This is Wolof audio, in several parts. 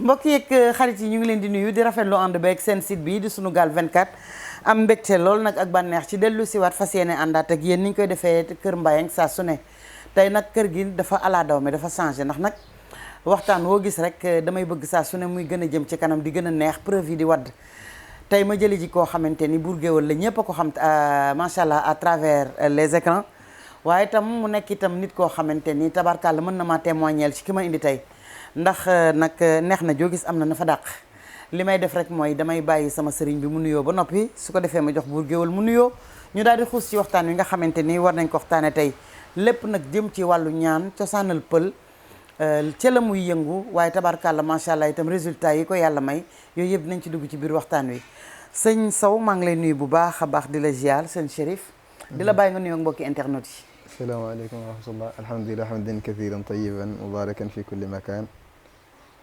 mbokk yeeg xarit yi ñu ngi leen di nuyu di rafetlu ànd beeg seen site bi di Sunugal 24 am mbégte lool nag ak bànneex ci dellu siwaat fas yéene àndaat ak yéen ni ñu koy defee kër Mbayang saa su ne tey nag kër gi dafa ala daw mais dafa changé ndax nag waxtaan woo gis rek damay bëgg saa su ne muy gën a jëm ci kanam di gën a neex preuve yi di wadd tey ma jëli ji koo xamante ni buur géwël la ñëpp a ko xam macha allah à travers les écrans waaye itam mu nekk itam nit koo xamante ni tabarkàlla mën na maa témoigner ci ki ma indi tey ndax nag neex na joo gis am na fa dàq li may def rek mooy damay bàyyi sama sëriñ bi mu nuyoo ba noppi su ko defee ma jox buur géwël mu nuyoo ñu daal di xuus ci waxtaan wi nga xamante ni war nañ ko waxtaane tey lépp nag jëm ci wàllu ñaan cosaanal pël ca la muy yëngu waaye tabarkàlla macha allah itam résultat yi ko yàlla may yooyu yëpp nañ ci dugg ci biir waxtaan wi sëñ Sow maa ngi lay nuyu bu baax a baax di la ziar sëñ Chérif di la bàyyi nga nuyoo mbokki internet yi. asalaamaaleykum wa rahmatullah alhamdulilah hamdan kathiran tayyiban mubarakan fi kulli makan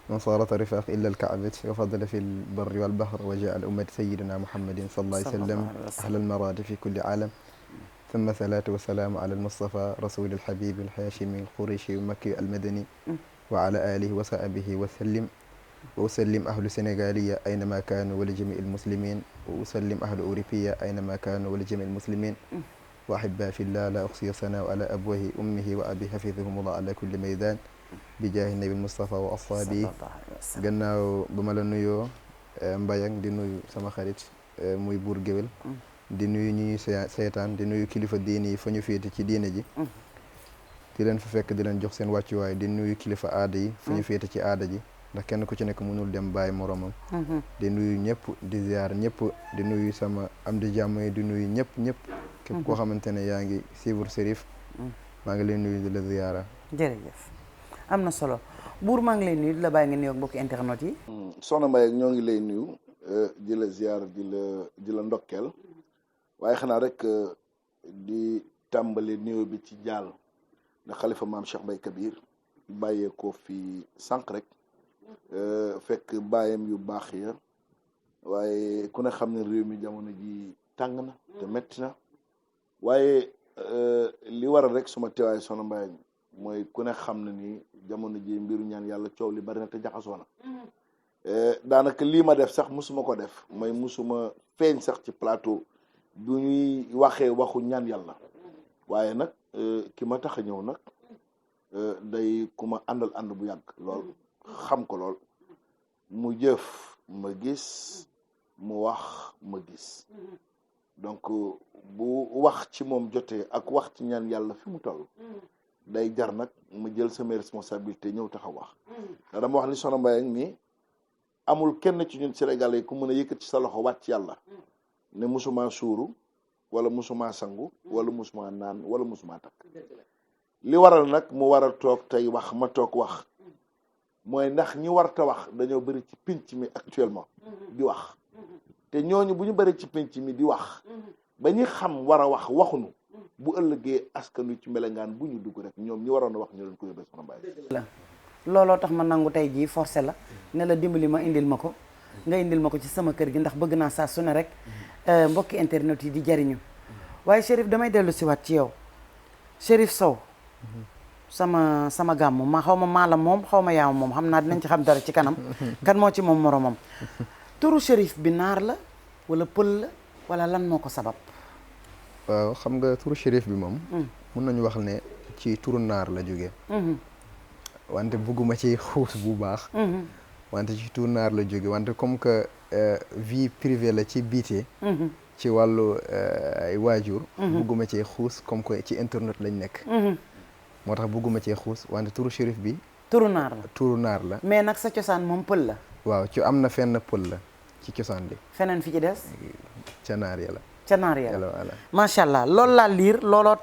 man sarata rifaq illa alkaabati wa fadala fi lbarri walbahr wa jaa al ummati sayidina muhammadin sallallahu alayhi wa sallam ahla almaradi fi kulli alam ثم الصلاة والسلام على المصطفى رسول الحبيب الحاشمي القريشي المكي المدني وعلى آله وصحبه وسلم وأسلم أهل سنغالية أينما كانوا ولجميع المسلمين وأسلم أهل أوروبية أينما كانوا ولجميع المسلمين وأحباء في الله لا أحصي ثناء على أبوه أمه وأبي حفظهم الله على كل ميدان بجاه النبي المصطفى وأصحابه gannaaw ba ma la nuyoo Mbayang di nuyu sama xarit muy buur géwél di nuyu ñuy seetaan di nuyu kilifa diini yi fa ñu féete ci diine ji di leen fa fekk di leen jox seen wàccuwaay di nuyu kilifa aada yi fa ñu féete ci aada ji ndax kenn ku ci nekk mënul dem bàyyi moromam di nuyu ñëpp di ziar ñëpp di nuyu sama am di jàmm yi di nuyu ñëpp képp koo xamante ne yaa ngi suivre Chérif maa ngi lay nuyu di la ziara jërëjëf am na solo buur maa ngi lay nuyu di la bàyyi nga nuyu ak mbokki internet yi soxna Mbaye ñoo ngi lay nuyu di la ziar di la ndokkeel waaye xanaa rek di tàmbali nuyoo bi ci jaal ndax xalifa maam Cheikh Mbaye Kabir bàyyee ko fi sànq rek fekk bàyyam yu baax ya waaye ku ne xam ne réew mi jamono ji tàng na te metti na waaye li waral rek suma teewaay soxna Mbaye mooy ku ne xam ne ni jamono ji mbiru ñaan yàlla coow li bari na te jaxasoo na daanaka lii ma def sax musuma ko def mooy musuma feeñ sax ci plateau bu ñuy waxee waxu ñaan yàlla waaye nag ki ma tax a ñëw nag day ku ma àndal ànd bu yàgg lool xam ko lool mu jëf ma gis mu wax ma gis donc bu wax ci moom jotee ak wax ci ñaan yàlla fi mu toll day jar nag ma jël sama responsabilité ñëw taxaw wax ndax dama wax ni Soxna Mbaye ni amul kenn ci ñun Sénégalais ku mën a yëkkati sa loxo wàcc ci yàlla ne musuma suuru wala musuma sangu wala musuma naan wala musuma takk li waral nag mu waral toog tey wax ma toog wax mooy ndax ñi warta wax dañoo bëri ci pénc mi actuellement di wax te ñooñu bu ñu bëri ci pénc mi di wax ba ñi xam war a wax waxuñu bu ëllëgee askan wi ci melengaan bu ñu dugg rek ñoom ñi waroon a wax ñu leen ko yóbbee Soxna Mbaye looloo tax ma nangu tey jii forcé la ne la dimbali ma indil ma ko nga indil ma ko ci sama kër gi ndax bëgg naa saa su ne rek mbokki internet yi di jariñu waaye Chérif damay dellu si waat ci yow Chérif Sow sama gàmmu ma xaw ma maala moom xaw ma yaa moom xam naa dinañ ci xam dara ci kanam kan moo ci moom moromam turu Chérif bi naar la wala pël la wala lan moo ko sabab waaw xam nga turu Chérif bi moom mun nañu wax ne ci turu naar la jógee wante bugguma ci xuus bu baax wante ci turu naar la jóge wante comme que vie privée la ci biite ci wàllu ay waajur bugguma cee xuus comme que ci internet lañ nekk moo tax bugguma cee xuus wante turu Chérif bi turu naar la mais nag sa cosaan moom pël la waaw ci am na fenn pël la ci cosaan li feneen fi ci des ca naar ya la ca naar ya macha allah loolu laa liir looloo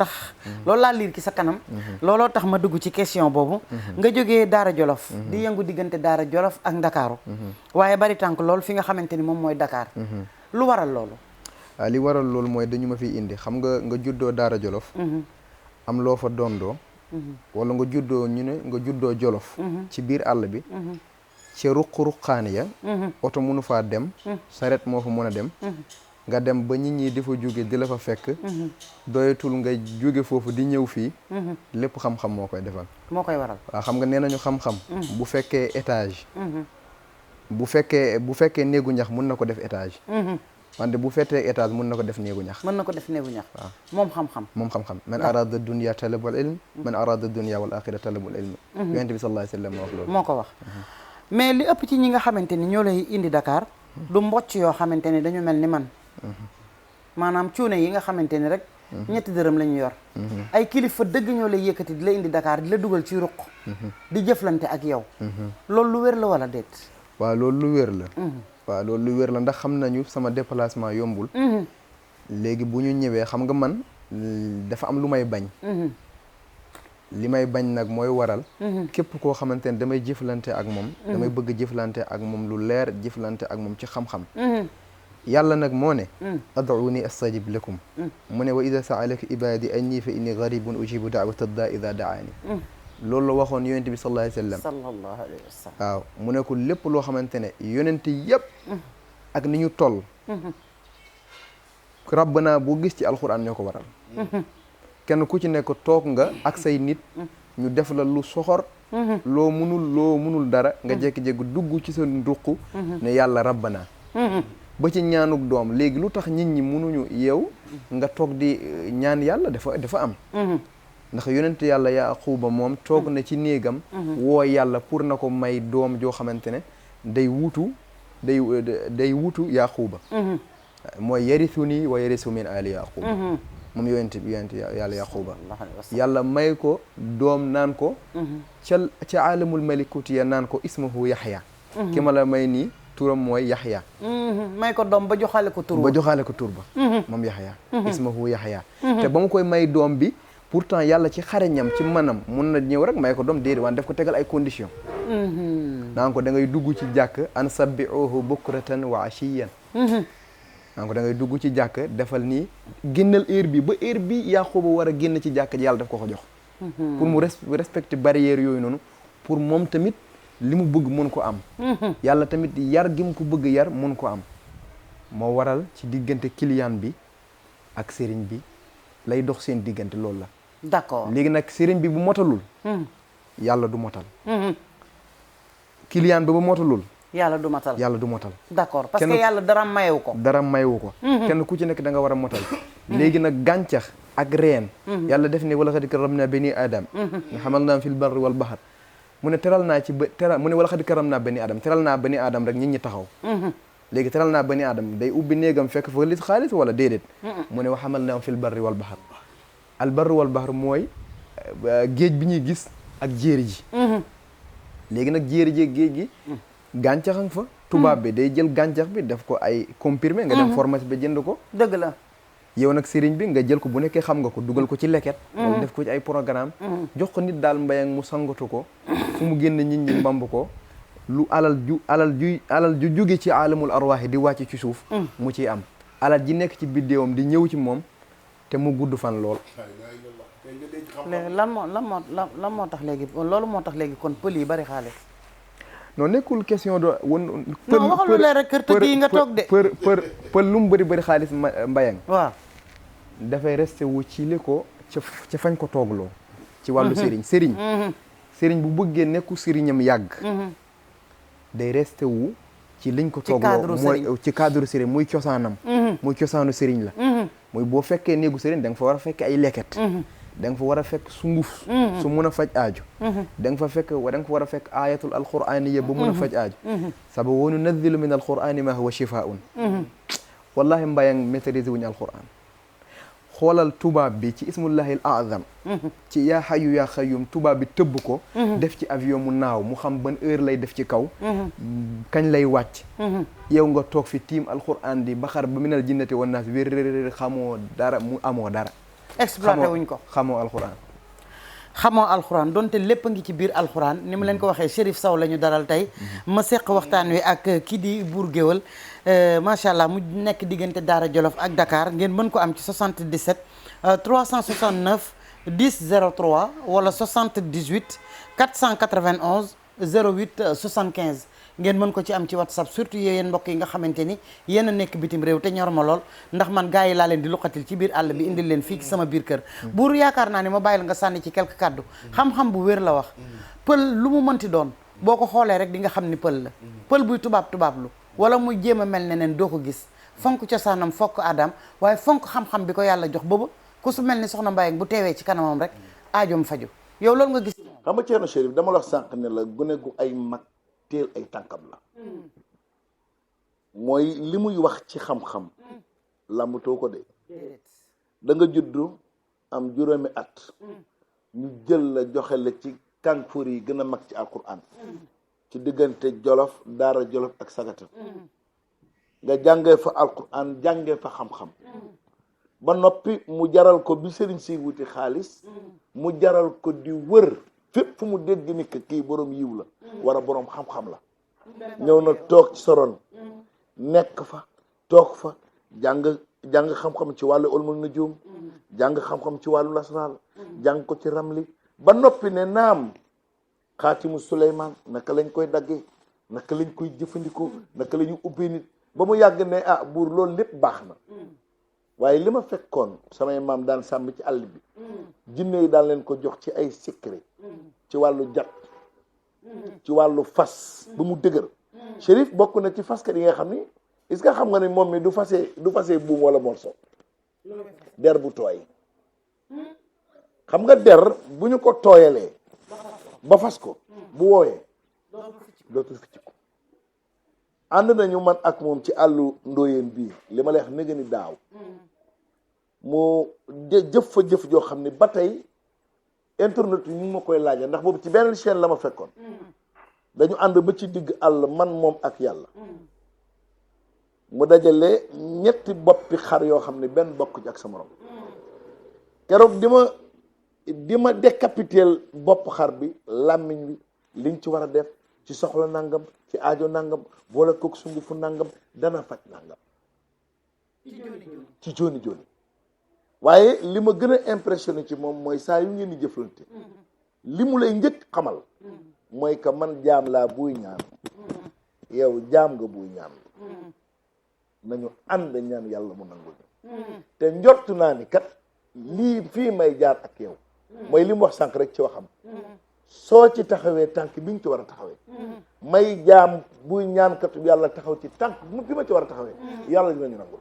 liir ki sa kanam looloo tax ma dugg ci question boobu nga jógee Daara Jolof di yëngu diggante Daara Jolof ak Ndakaaru waaye bari tànk lool fi nga xamante ni moom mooy Dakar lu waral loolu li waral loolu mooy dañu ma fi indi xam nga juddoo Daara Jolof am loo fa dondoo wala nga juddoo Jolof ci biir àll bi ci ruq-ruqaani ya oto mënu faa dem saret moo fa mën a dem nga dem ba nit ñi dafa jóge di la fa fekk doyatul nga jóge foofu di ñëw fii lépp xam-xam moo koy defal moo koy waral waaw xam nga nee nañu xam-xam bu fekkee étage bu fekkee néegu ñax mun na ko def étage wante bu fekkee étage mun na ko def néegu ñax mën na ko def néegu ñax waaw moom xam-xam moom xam-xam man arada dunya talabul ilm man arada dunya wal axira talabul ilm yonent bi sallallahu alayhi wa sallam moo wax loolu moo ko wax mais li ëpp ci ñi nga xamante ni ñoo lay indi Dakar du mbocc yoo xamante ni dañu mel ni man maanaam cuune yi nga xamante ni rek ñetti dërëm la ñu yor ay kilifa dëgg ñoo lay yëkkati di la indi Dakar di la dugal ci ruq di jëflante ak yow loolu lu wér la wala déet waaw loolu lu wér la waaw loolu lu wér la ndax xam nañu sama déplacement yombul léegi bu ñu ñëwee xam nga man dafa am lu may bañ li may bañ nag mooy waral képp koo xamante ne damay jëflante ak moom damay bëgg jëflante ak moom lu leer jëflante ak moom ci xam-xam yàlla nag moo ne ad'uuni astajib lakum mu ne wa ida sa'alaka ibadi anni fa inni garibun ujibu da'wata daa ida da'aani loolu la waxoon yonente bi sallallahu alayhi wa sallam sallallahu alayhi wa sallam waaw mu ne ko lépp loo xamante ne yonente yëpp ak ni ñu toll rabbana boo gis ci alquran ñoo ko waral kenn ku ci nekk toog nga ak say nit ñu def la lu soxor loo munul dara nga jékki-jékki dugg ci sa nduq ne yàlla rabbana ba ci ñaanuk doom léegi lu tax nit ñi munuñu yeew nga toog di ñaan yàlla dafa am ndax yonent yàlla Yaquba moom toog na ci néegam woo yàlla pour na ko may doom joo xamante ne day wutu Yaquba mooy yarithuni wa yarithu min ali Yaquba moom yonent yàlla Yaquba yàlla may ko doom naan ko ca alamul malikuti ya naan ko ismuhu Yaxya ki ma la may nii turam mooy Yaxya may ko doom ba joxaale ko tur ba moom Yaxya ismuhu Yaxya te ba mu koy may doom bi pourtant yàlla ci xareñam ci manam mun na ñëw rek may ko doom déedéet waan def ko tegal ay condition naan ko da ngay dugg ci jàkk an sabbihuhu bukratan wa ashiyan naan ko da ngay dugg ci jàkk defal nii génnal heure bi ba heure bi Yaquba war a génn ci jàkk ji yàlla daf ko jox pour mu respecter barrière yooyu noonu pour moom tamit li mu bëgg mun ko am yàlla tamit yar gi mu ko bëgg yar mun ko am moo waral ci diggante client bi ak sëriñ bi lay dox seen diggante loolu la d'accord léegi nag sëriñ bi bu motalul yàlla du motal client bi bu motalul yàlla du motal d'accord parce que yàlla dara mayewu ko kenn ku ci nekk da nga war a motal léegi nag gàncax ak reen yàlla def ne wala xad karamna bani adam nga xamal naa fil barri wal bahr mu ne teral naa mu ne wala xad karamna bani adam teral naa bani adam rek nit ñi taxaw léegi teral naa bani adam day ubbi néegam fekk fa lit xaalis wala déedéet mu ne wa xamal naa fil barri wal bahr al barri wal bahr mooy géej bi ñuy gis ak jéeri ji léegi nag jéeri ji géej gi gàncax nga fa tubaab bi day jël gàncax bi def ko ay comprimé nga dem pharmacie ba jënd ko dëgg la yow nag sëriñ bi nga jël ko bu nekkee xam nga ko dugal ko ci leket wala def ko ci ay programme jox ko nit daal mbayang mu sangatu ko fu mu génn nit ñi mbamb ko lu alal ju jóge ci alamul arwaahi di wàcc ci suuf mu ciy am alal ji nekk ci biddéewam di ñëw ci moom te mu gudd fan lool léegi lan moo tax léegi loolu moo tax léegi kon pël yi bari xaalis non nekkul question de woon non waxal lu leer rek kër tëgg yi nga toog de pël lu mu bëri xaalis mbayang waaw dafay resté wu ci li ko ca fañ ko toogloo ci wàllu sëriñ bu bëggee nekku sëriñam yàgg day resté wu ci liñ ko toogloo mooy ci cadre sëriñ muy cosaanam muy cosaanu sëriñ la muy boo fekkee néegu sëriñ da nga fa war a fekk ay leket da nga fa war a fekk sunguf su mun a faj aaju da nga fa war a fekk ayatul alqur'aniyya ba mun a faj aaju saba wa nunazzilu min alqur'ani ma huwa shifaa'un wallahi mbayang maîtriser wuñu alqur'an xoolal tubaab bi ci ismullahi al azam ci yaa hayyu yaa qayyum tubaab bi tëbb ko def ci avion mu naaw mu xam ban heure lay def ci kaw kañ lay wàcc yow nga toog fi tiim alquran di baxar ba minal jinnati wan naas wér xamoo dara mu amoo dara exploité wuñ ko xamoo alxuraan donte lépp a ngi ci biir alxuraan ni mu leen ko waxee Chérif Sow la ñu dalal tey ma seq waxtaan wi ak kii di Bour Gueweul macha allah mu nekk diggante Daara Jolof ak Dakar ngeen mën ko am ci 77 369 10 03 wala 78 491 08 75 ngeen mën ko ci am ci WhatsApp surtout yéen mbokk yi nga xamante ni yéen a nekk bitim réew te ñor ma lool ndax man gars yi laa leen di luqatil ci biir àll bi indil leen fii ci sama biir kër buur yaakaar naa ne ma bàyyi la nga sànni ci quelques kàddu xam-xam bu wér la wax pël lu mu mënti doon boo ko xoolee rek di nga xam ni pël la pël buy tubaab lu wala muy jéem a mel ne neen doo ko gis fonk cosaanam fokk adam waaye fonk xam-xam bi ko yàlla jox boobu ku su mel ni soxna Mbaye bu teewee ci kanamam rek aajoom faju yow loolu nga gis xam nga Thierno Chérif dama la wax sànq ne la gune gu ay mag teel ay tànkam la mooy li muy wax ci xam-xam làmbatoo ko de da nga juddu am juróomi at ñu jël la joxe la ci kànfur yi gën a mag ci alquran ci diggante jolof daara jolof ak sagata nga jàngee fa alquran jàngee fa xam-xam ba noppi mu jaral ko bi sëriñ si wuti xaalis mu jaral ko di wër fépp fu mu dégg ni que kii boroom yiw la wala boroom xam-xam la ñëw na toog ci soron nekk fa toog fa jàng xam-xam ci wàllu ulumul nujum jàng xam-xam ci wàllu lasraal jàng ko ci ramli ba noppi ne naam xaatimu Suleymaan naka lañ koy daggee naka lañ koy jëfandikoo naka la ñu ubbee nit ba mu yàgg ne ah buur loolu lépp baax na waaye li ma fekkoon samay maam daan sàmm ci àll bi jinne yi daan leen ko jox ci ay secret ci wàllu jat ci wàllu fas ba mu dëgër Chérif bokk na ci faskat yi nga xam ni est-ce que xam nga ne moom mi du fasee buum wala morso der bu tooy xam nga der bu ñu ko tooyalee ba fas ko bu woowee dootul ficc ko ànd nañu man ak moom ci àllu ndóoyeen bii li ma lay wax néga ni daaw mu jëf fa jëf joo xam ne ba tey internet yi ñu ngi ma koy laaja ndax boobu ci benn chaîne la ma fekkoon dañu ànd ba ci digg àll man moom ak yàlla mu dajale ñetti boppi xar yoo xam ne benn bokk ci ak sa morom keroog di ma décapiteel bopp xar bi làmmiñ wi liñ ci war a def ci soxla nangam ci aajo nangam boole kook sungufu nangam dana faj nangam ci jooni waaye li ma gën a impressionné ci moom mooy saa yu ngeen di jëflante li mu lay njëkk xamal mooy que man jaam laa buy ñaan yow jaam nga buy ñaan nañu ànd ñaan yàlla mu nangu ñu te njort naa ni kat lii fii may jaar ak yow mooy li mu wax sànq rek ci waxam soo ci taxawee tànk bi ñu ci war a taxawee may jaam buy ñaankatu yàlla taxaw ci tànk bi ma ci war a taxawee yàlla dinañu nangul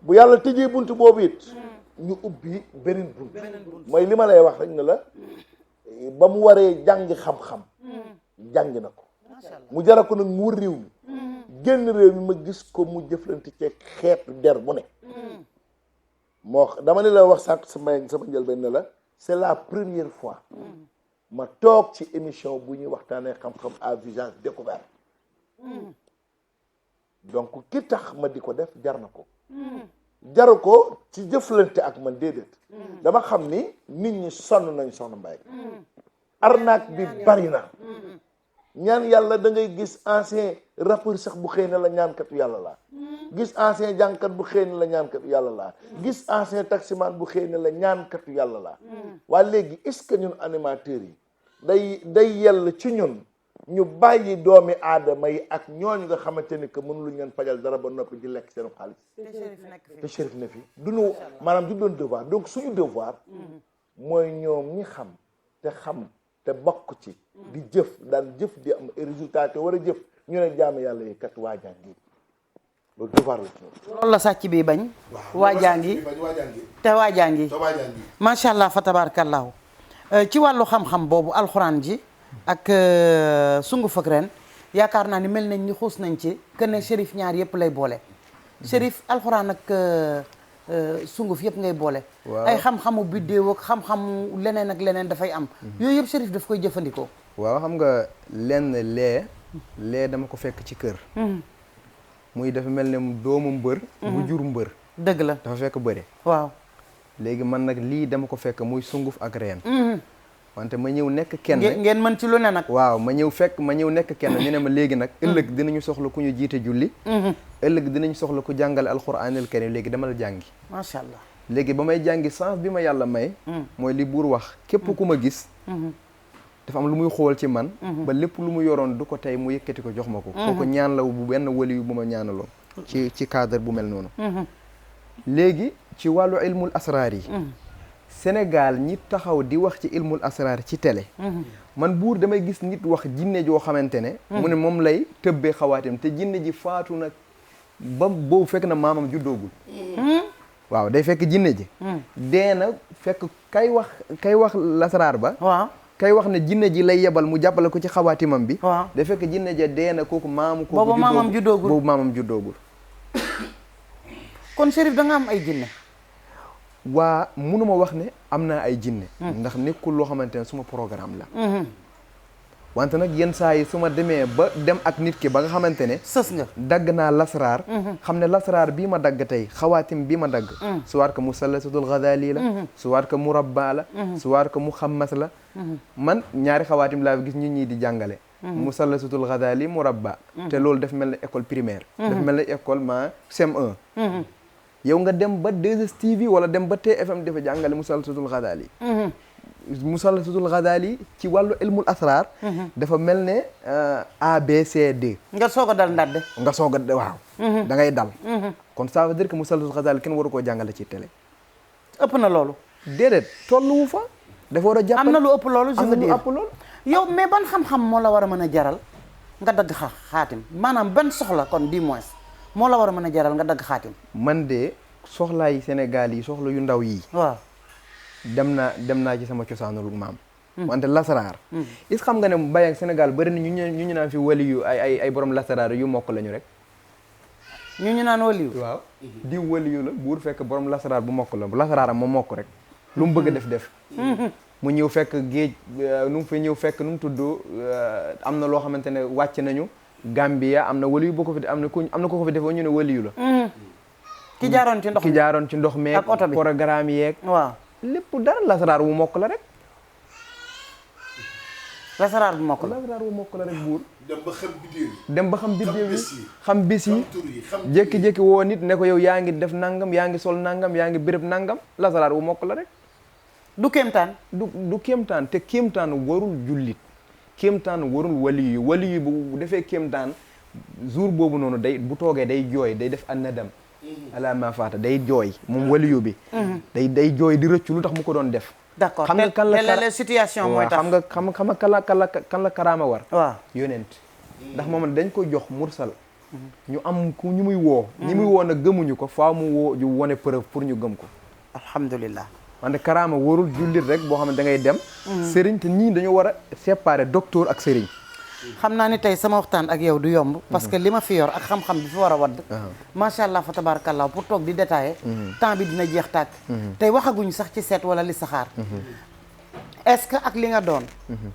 bu yàlla tëjee bunt boobu it ñu ubbi beneen bunt mooy li ma lay wax rek ne la ba mu waree jàng xam-xam jàng na ko mu jara ko nag mu wër réew mi génn réew mi ma gis ko mu jëflante ci xeetu der bu ne dama ne la wax sànq sama njëlbeen ne la c'est la première fois ma toog ci émission bu ñuy waxtaanee xam-xam à visage découvert donc ki tax ma di ko def jar na ko jaru ko ci jëflante ak man déedéet dama xam ni nit ñi sonn nañ soxna Mbaye arnaque bi bari na ñaan yàlla da ngay gis ancien rappeur sax bu xëy na la ñaankatu yàlla laa gis ancien jàngkat bu xëy na la ñaankatu yàlla laa gis ancien taximan bu xëy na la ñaankatu yàlla laa waaye léegi est-ce que ñun animateurs yi day yell ci ñun ñu bàyyi doomi aadama yi ak ñooñu nga xamante ni que mënu luñ leen fajal dara ba noppi di lekk seen xaalis te Chérif ne fi duñu maanaam du doon devoir donc suñu devoir mooy ñoom ñi xam te bokk ci di jëf daan jëf di am résultat te war a jëf ñu ne jaamu yàlla yi kat waajaa ngi loolu devoir la ci ñoom loolu la sàcc bi bañ waajaa ngi te waajaa ngi macha allah fa tabarakallahu ci wàllu xam-xam boobu alxuraan ji ak sunguf ak ren yaakaar naa ni mel nañ ni xuus nañ ci que ne Chérif ñaar yëpp lay boole Chérif alxuraan ak sunguf yëpp ngay boole ay xam-xamu biddéew ak xam-xamu leneen ak leneen dafay am yooyu yëpp Chérif daf koy jëfandikoo waaw xam nga lenn lee dama ko fekk ci kër muy dafa mel ne doomu mbër bu jur mbër dëgg la dafa fekk bëre waaw léegi man nag lii dama ko fekk muy sunguf ak reen wante ma ñëw nekk kenn ngeen mën ci lu ne nag waaw ma ñëw nekk kenn ñu ne ma léegi nag ëllëg dinañu soxla ku ñu jiite julli ëllëg dinañu soxla ku jàngale alxuraanil karim léegi dama la jàngi macha allah léegi ba may jàngi sens bi ma yàlla may mooy li buur wax képp ku ma gis dafa am lu muy xool ci man ba lépp lu mu yoroon du ko tey mu yëkkati ko jox ma ko kooku ñaan la bu benn wali yu bu ma ñaanaloon ci cadre bu mel noonu léegi ci wàllu ilmul asraar yi Sénégal ñi taxaw di wax ci ilmul asraar ci télé man buur damay gis nit wax jinne joo xamante ne mu ne moom lay tëbbee xawaatim te jinne ji faatu nag ba boobu fekk na maamam juddoogul waaw day fekk jinne ji dee na fekk kay wax lasaraar ba waaw kay wax ne jinne ji lay yebal mu jàppale ko ci xawaatimam bi waaw day fekk jinne ja dee na kooku boobu maamam juddoogul kon Chérif da nga am ay jinne waa munuma wax ne am naa ay jinne ndax nekkul loo xamante ne suma programme la wante nag yenn saa yi su ma demee ba dem ak nit ki ba nga xamante ne sës nga dagg naa lasraar xam ne lasraar bii ma dagg tey xawaatim bii ma dagg suwaat ko mu sallasatul Ghazali la suwaat ko mu rabba la suwaat ko mu xammas la man ñaari xawaatim laa gis nit ñi di jàngale mu sallasatul Ghazali mu rabba te loolu daf mel ne école primaire daf mel ne école CM1 yow nga dem ba 2STV wala dem ba TFM dafa jàngale musallasatul Ghazali musallasatul Ghazali ci wàllu ilmul asrar dafa mel ne ABCD nga soog a dal ndadde nga soog a waaw da ngay dal kon ça veut dire que musallasatul Ghazali kenn waru koo jàngale ci télé ëpp na loolu déedéet tolluwu fa dafa war a jàppale am na lu ëpp loolu je veux dire am na lu ëpp loolu yow mais ban xam-xam moo la war a mën a jaral nga dagg xaatim maanaam ban soxla kon du moins moo la war a mën a jaral nga dagg xaatim man de soxlaay Sénégal yi soxla yu ndaw yi waaw dem naa ci sama cosaanul maam wante lasaraar is xam nga ne Mbayang Sénégal bëri na ñu naan fi wali yu ay borom lasaraar yu mokk lañu rek ñu naan wali yu waaw di wali yu la buur fekk borom lasaraar bu mokk la lasaraaram ma mokk rek lu mu bëgg def mu ñëw fekk géej nu mu tudd am na loo xamante ne wàcc nañu Gambia am na wali yu boo ko fi am na ko fi defoo ñu ne wali yu la ki jaaroon ci ndox meeg programme yeeg waaw lépp dara lasaraar wu mokk la rek lasaraar bu mokk la rek buur dem ba xam biddéew yi xam bis yi jékki-jékki woo nit ne ko yow yaa ngi def nangam yaa ngi sol nangam yaa ngi béréb nangam lasaraar wu mokk la rek du kéemtaan du kéemtaan te kéemtaan warul jullit kéemtaan warul wali yu bu defee kéemtaan jour boobu noonu bu toogee day jooy day def annadam ala ma faata day jooy moom waliyu bi day jooy di rëccu lu tax mu ko doon def d'accord xam nga kan la situation mooy tax xam nga kan la karaama war waaw yonent ndax moom dañ ko jox mursal ñu am ku ñu muy woo ñi muy woo nag gëmuñu ko faaw mu woo ñu wone preuve pour ñu gëm ko alhamdulillah wante karaama warul jullit rek boo xam ne da ngay dem sëriñ te ñii dañu war a séparer docteur ak sëriñ xam naa ni tey sama waxtaan ak yow du yomb parce que li ma fi yor ak xam-xam bi fi war a wadd macha allah fa tabarakallah pour toog di détailler temps bi dina jeex tàkk tey waxaguñ sax ci seet wala li saxaar est-ce que ak li nga doon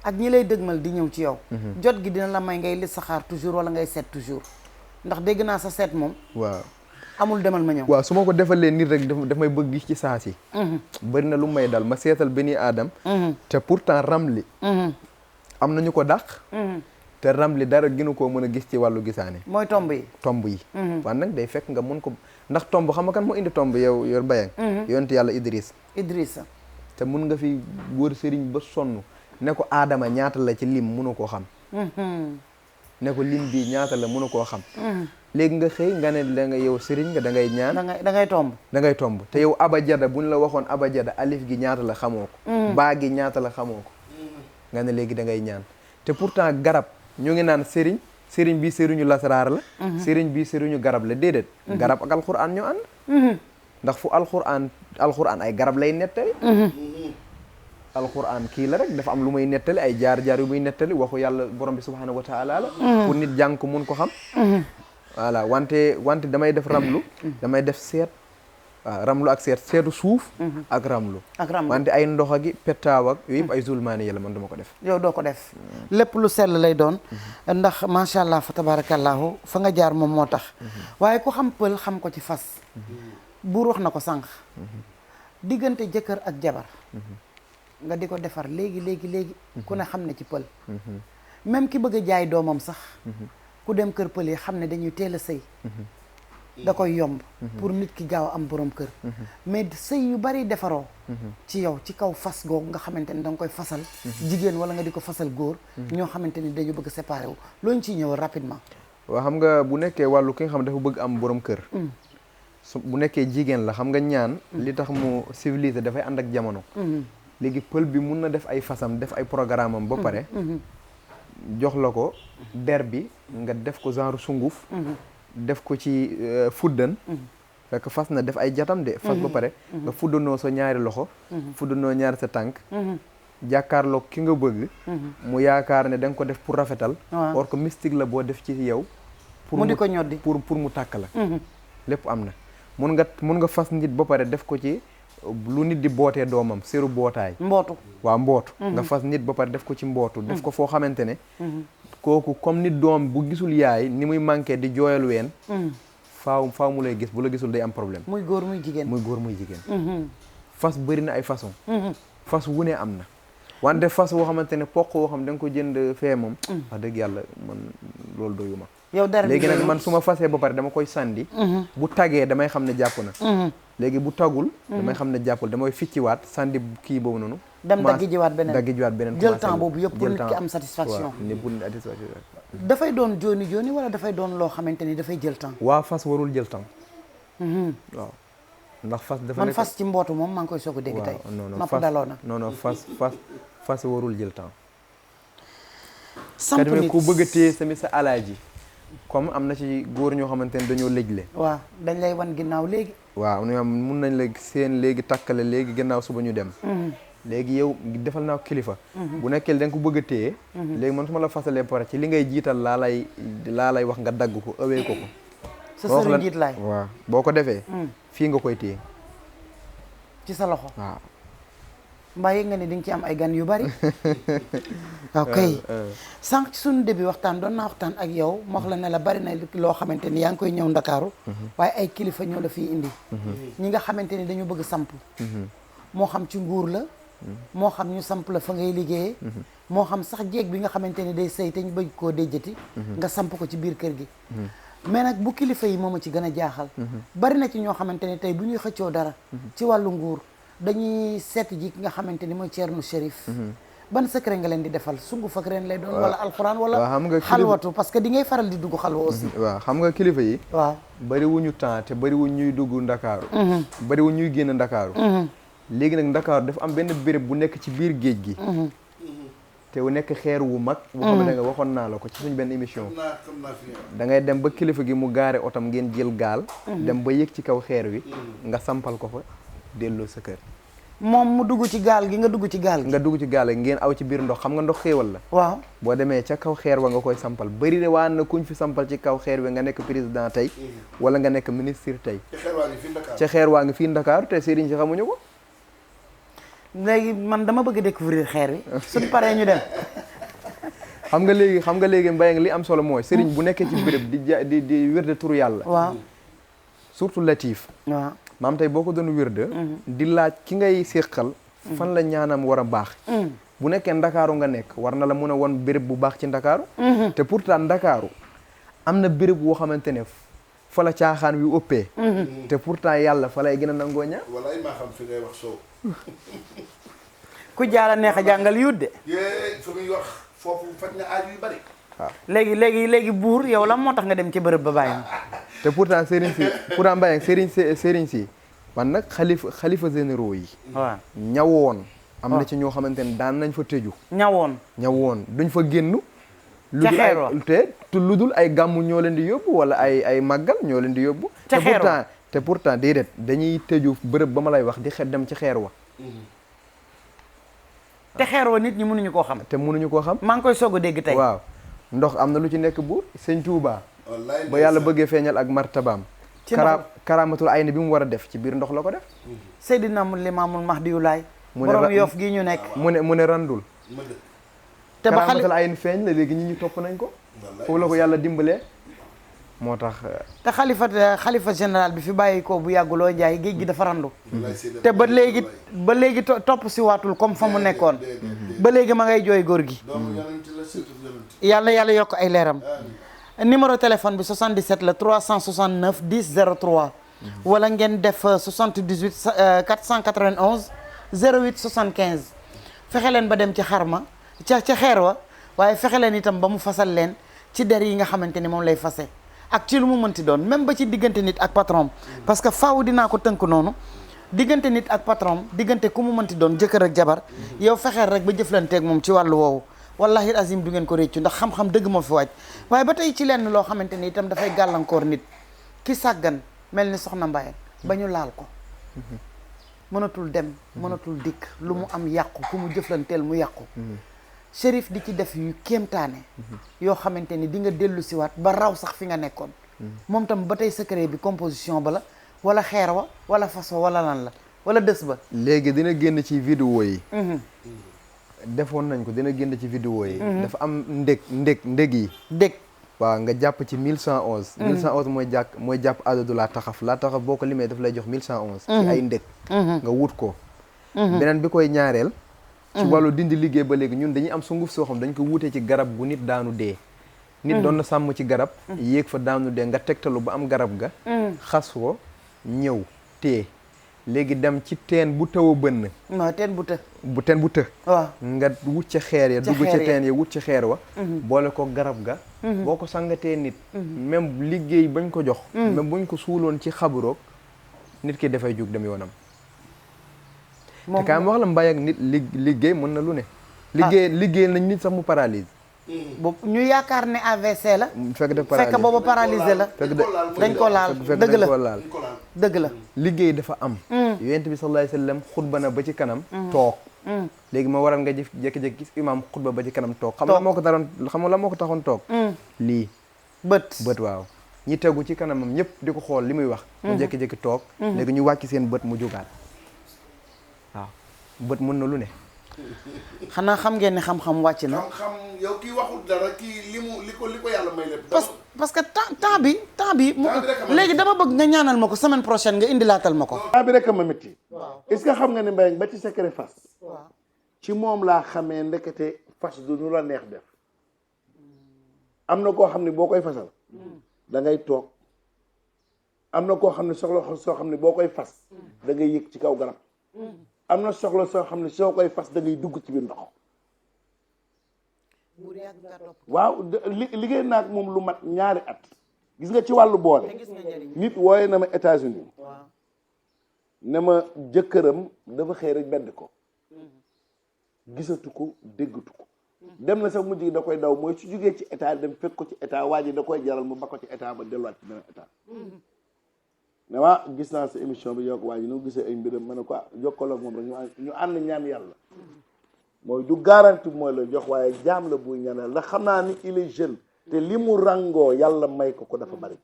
ak ñi lay dëgmal di ñëw ci yow jot gi dina la may ngay li saxaar toujours wala ngay seet toujours ndax dégg naa sa seet moom waaw amul demal ma ñëw waaw su ma ko defalee nit rek daf may bëgg gis ci saa si bëri na lu may dal ma seetal benn aadam te pourtant ramli am nañu ko dàq te ramli dara gënu koo mën a gis ci wàllu gisaane mooy tomb yi waaye nag day fekk nga mën ko ndax tomb xam nga kan moo indi tomb yow yor Mbayang yonent yàlla Idrissa te mun nga fi wër sëriñ ba sonn ne ko aadama ñaata la ci lim mënu koo xam ne ko lim bi ñaata la mënu koo xam léegi nga xëy nga ne da nga yow sëriñ nga da ngay ñaan da ngay tomb te yow abajada buñ la waxoon abajada alif gi ñaata la xamoo ko baa gi ñaata la xamoo ko nga ne léegi da ngay ñaan te pourtant garab ñu ngi naan sëriñ bi sëriñu lasaraar la sëriñ bi sëriñu garab la déedéet garab ak alxuraan ñoo ànd ndax fu alxuraan ay garab lay nettali alxuraan kii la rek dafa am lu muy nettali ay jaar-jaar yu muy nettali waxu yàlla borom bi subhaanahu wa taala la pour nit jàng ko mun ko xam voilà wante damay def ramlu damay def seet waaw ramlu ak seetu suuf ak ramlu wante ay ndox ak pettaaw ak yooyu yëpp ay zulmaani yàlla man dama ko def yow doo ko def lépp lu sell lay doon ndax macha allah fa tabarakallahu fa nga jaar moom moo tax waaye ku xam pël xam ko ci fas buur wax na ko sànq diggante jëkkër ak jabar nga di ko defar léegi ku ne xam ne ci pël même ki bëgg a jaay doomam sax ku dem kër pël yi xam ne dañuy teel a sëy da koy yomb pour nit ki gaaw am borom kër mais sëy yu bari defaroo ci yow ci kaw fas googu nga xamante ni da nga koy fasal jigéen wala nga di ko fasal góor ñoo xamante ni dañu bëgg séparé wu loolu ñu ciy ñëw rapidement waaw xam nga bu nekkee wàllu ki nga xam dafa bëgg am borom kër bu nekkee jigéen la xam nga ñaan li tax mu civilisé dafay ànd ak jamono léegi pël bi mun na def ay fasam def ay programme am ba pare jox la ko der bi nga def ko genre sunguf def ko ci fuddan fekk fas na def ay jatam de fas ba pare nga fuddanoo sa ñaari loxo fuddanoo ñaari sa tànk jàkkaarloo ki nga bëgg mu yaakaar ne da nga ko def pour rafetal or que mystique la boo def ci yow pour mu di ko ñoddi pour mu tàkk la lépp am na mun nga fas nit ba pare def ko ci lu nit di bootee doomam séru bootaay mbootu waaw mbootu nga fas nit ba pare def ko ci mbootu def ko foo xamante ne kooku comme nit doom bu gisul yaay ni muy manqué di jooyal ween faaw mu lay gis bu la gisul day am problème muy góor muy jigéen fas bëri na ay façon fas wu ne am na wante fas woo xamante ne poq woo xam da nga ko jënd fee moom wax dëgg yàlla man loolu doyu ma yow dara léegi nag man su ma fasee ba pare dama koy sànni bu tagee damay xam ne jàpp na léegi bu tagul damay xam ne jàppul damay ficciwaat sànni kii boobu noonu dem daggi jiwaat beneen jël temps boobu yëpp pour nit ki am satisfaction dafay doon jooni jooni wala dafay doon loo xamante ni dafay jël temps waaw fas warul jël temps waaw ndax fas dafa man fas ci mbootu moom maa ngi koy soog a dégg tey nopp daloo na non fas warul jël temps samp nit ku bëgg a téye tamit sa alaaji comme am na ci góor ñoo xamante ne dañoo lëjle waaw dañ lay wan ginnaaw léegi waaw ñoom mun nañ la seen léegi takkale léegi gannaaw suba ñu dem léegi yow defal naa kilifa bu nekkee da nga ko bëgg a téye léegi man su ma la fasalee pare ci li ngay jiital laa lay wax nga dagg ko ëwee ko sa sëriñ jiit laay waaw boo ko defee fii nga koy téye ci sa loxo waaw mbaa yëg nga ne di nga ci am ay gan yu bari ok sànq ci suñu début waxtaan doon naa waxtaan ak yow ma wax la ne la bari na loo xamante ni yaa ngi koy ñëw Ndakaaru waaye ay kilifa ñoo la fii indi ñi nga xamante ni dañu bëgg samp moo xam ci nguur la moo xam ñu samp la fa ngay liggéeyee moo xam sax jeeg bi nga xamante ni day sëy te ñu bëgg koo déjjati nga samp ko ci biir kër gi mais nag bu kilifa yi moom a ci gën a jaaxal bari na ci ñoo xamante ni tey bu ñuy xëccoo dara ci wàllu nguur dañuy seet ji ki nga xamante ni mooy Thierno Chérif ban secret nga leen di defal sunguf ak reen lay doon wala alxuraan wala xalwatu parce que di ngay faral di dugg xalwa aussi waaw xam nga kilifa yi waaw bari wuñu temps te bari wuñ ñuy dugg Ndakaaru bari wuñ ñuy génn Ndakaaru léegi nag Ndakaaru dafa am benn béréb bu nekk ci biir géej gi te wu nekk xeer wu mag bu xam ne nga waxoon naa la ko ci suñ benn émission da ngay dem ba kilifa gi mu gaare otam ngeen jël gaal dem ba yëg ci kaw xeer wi nga sampal ko fa delloo sa kër moom mu dugg ci gaal gi nga dugg ci gaal gi nga dugg ci gaal gi ngeen aw ci biir ndox xam nga ndox xéewal la waaw boo demee ca kaw xeer wa nga koy sampal bëri de waa na kuñ fi sampal ci kaw xeer wi nga nekk président tey wala nga nekk ministre tey ca xeer waa ngi fii Ndakaaru te sëriñ si xamuñu ko léegi man dama bëgg découvrir xeer wi suñ paree ñu dem xam nga léegi mbay li am solo mooy sëriñ bu nekkee ci béréb di wérde turu yàlla waaw surtout latif waaw maam tey boo ko doon wérde di laaj ki ngay séqal fan la ñaanam war a baax bu nekkee Ndakaaru nga nekk war na la mun a won béréb bu baax ci Ndakaaru te pourtant Ndakaaru am na béréb woo xamante ne fa la caaxaan wi ëppee te pourtant yàlla fa lay gën a nangoo ñaan walaay maa xam fi ngay wax soow ku jaara neex a jàngal yudde fa muy wax foofu faj na aaju yu bari waaw léegi buur yow la moo tax nga dem ci bërëb ba bàyyi te pourtant sëriñ si man nag xalifa généraux yi waaw ñawoon am na ci ñoo xamante ne daan nañ fa tëju ñawoon duñ fa génn lu dul ay gàmmu ñoo leen di yóbbu wala ay màggal ñoo leen di yóbbu te pourtant déedéet dañuy tëju bërëb ba ma lay wax di dem ci xeer wa te xeer wa nit ñi mënuñu koo xam maa ngi koy soog a dégg tey waaw ndox am na lu ci nekk buur sëñ Tuubaa ba yàlla bëggee feeñal ak martabaam karaamatul ay ni bi mu war a def ci biir ndox la ko def Seydina Limaamul Mahdi yu laay borom Yoff gi ñu nekk mu ne randul te ba karaamatul ay ni feeñ la léegi ñi ñu topp nañ ko foofu la ko yàlla dimbalee moo tax te xalifa général bi fi bàyyi ko bu yàgguloo Njaay géej gi dafa randu te ba léegi topp si waatul comme fa mu nekkoon ba léegi ma ngay jooy góor gi yàlla yokk ay leeram numéro téléphone bi 77 la 369 10 03 wala ngeen def 78 491 08 75 fexe leen ba dem ci xarma ca xeer wa waaye fexe leen itam ba mu fasal leen ci der yi nga xamante ni moom lay fase ak ci lu mu mënti doon même ba ci diggante nit ak patron parce que faaw dinaa ko tënk noonu diggante nit ak patron diggante ku mu mënti doon jëkkër ak jabar yow fexeel rek ba jëflanteeg moom ci wàllu woowu wallahi azim du ngeen ko réccu ndax xam-xam dëgg moo fi waaj waaye ba tey ci lenn loo xamante ni itam dafay gàllankoor nit ki sàggan mel ni soxna Mbaye ba ñu laal ko mënatul dem mënatul dikk lu mu am yàqu ku mu jëflanteel mu yàqu Chérif di ci def yu kéemtaane yoo xamante ni di nga dellu siwaat ba raw sax fi nga nekkoon moom tam ba tey secret bi composition ba la wala xeer wa wala façon wala lan la wala dës ba léegi dina génn ci vidéo yi defoon nañ ko dina génn ci vidéo yi dafa am ndég yi dég waaw nga jàpp ci 1111 1111 mooy jàpp adadu laa taxaf boo ko limee daf lay jox 1111 ci ay ndég nga wut ko beneen bi koy ñaareel ci wàllu dindi liggéey ba léegi ñun dañuy am sunguf soo xam dañ ko wutee ci garab gu nit daanu dee nit doon na sàmm ci garab yéeg fa daanu dee nga tegtalu ba am garab ga xas ko ñëw tee léegi dem ci teen bu taw a bënn non teen bu të waaw nga wut ca xeer ya dugg ca teen ya wut ca xeer wa boole ko garab ga boo ko sangatee nit même liggéey bañ ko jox même buñ ko suuloon ci xaburoog nit ki dafay jug dem yoonam te kaay ma wax la Mbaye ak nit liggéey mën na lu ne liggéey nañ nit sax mu paralyse boobu ñu yaakaar ne AVC la fekk booba paralysé la dañ ko laal dëgg la liggéey dafa am yonent bi sallallahu alayhi wasallam xutba na ba ci kanam toog léegi ma waral nga jékki-jékki gis imam xutba ba ci kanam toog xam nga la moo ko taxoon toog lii bët waaw ñi tegu ci kanamam ñëpp di ko xool li muy wax mu jékki-jékki toog léegi ñu wàcc seen bët mu jógaat waaw bët mën na lu ne xanaa xam ngeen ne xam-xam wàcc na. xam-xam yow kii waxul dara kii li ko yàlla may lépp. parce que temps bi. léegi dama bëgg nga ñaanal ma ko semaine prochaine nga indilaatal ma ko. temps bi rek a ma métti. est-ce que xam nga ne Mbaye ba ci secret fas. ci moom laa xamee ndekete fas du nu la neex def. am na koo xam ne boo koy fasal. da ngay toog. am na koo xam ne soxla soo xam ne boo koy fas. da ngay yëg ci kaw garab. am na soxla soo xam ne soo koy fas da ngay dugg ci biir ndox. waaw liggéey naa ak moom lu mat ñaari at. gis nga ci wàllu boole. nit wooye na ma États-Unis ne ma jëkkëram dafa xëy rek bedd ko. gisatu ko déggatu ko. dem na sax mujj gi da koy daw mooy su jugee ci état dem fekk ko ci état waa ji da koy jaral mu ba ko ci état ba delluwaat ci beneen état. ne ma gis naa sa émission bi yow waa ji nu gisee ay mbiram ma ne ko jokkaloog moom rek ñu ànd ñaan yàlla mooy du garanti mooy la jox waaye jaam la buy ñaan yàlla ndax xam naa ni il est jeune te li mu ràngoo yàlla may ko dafa bari.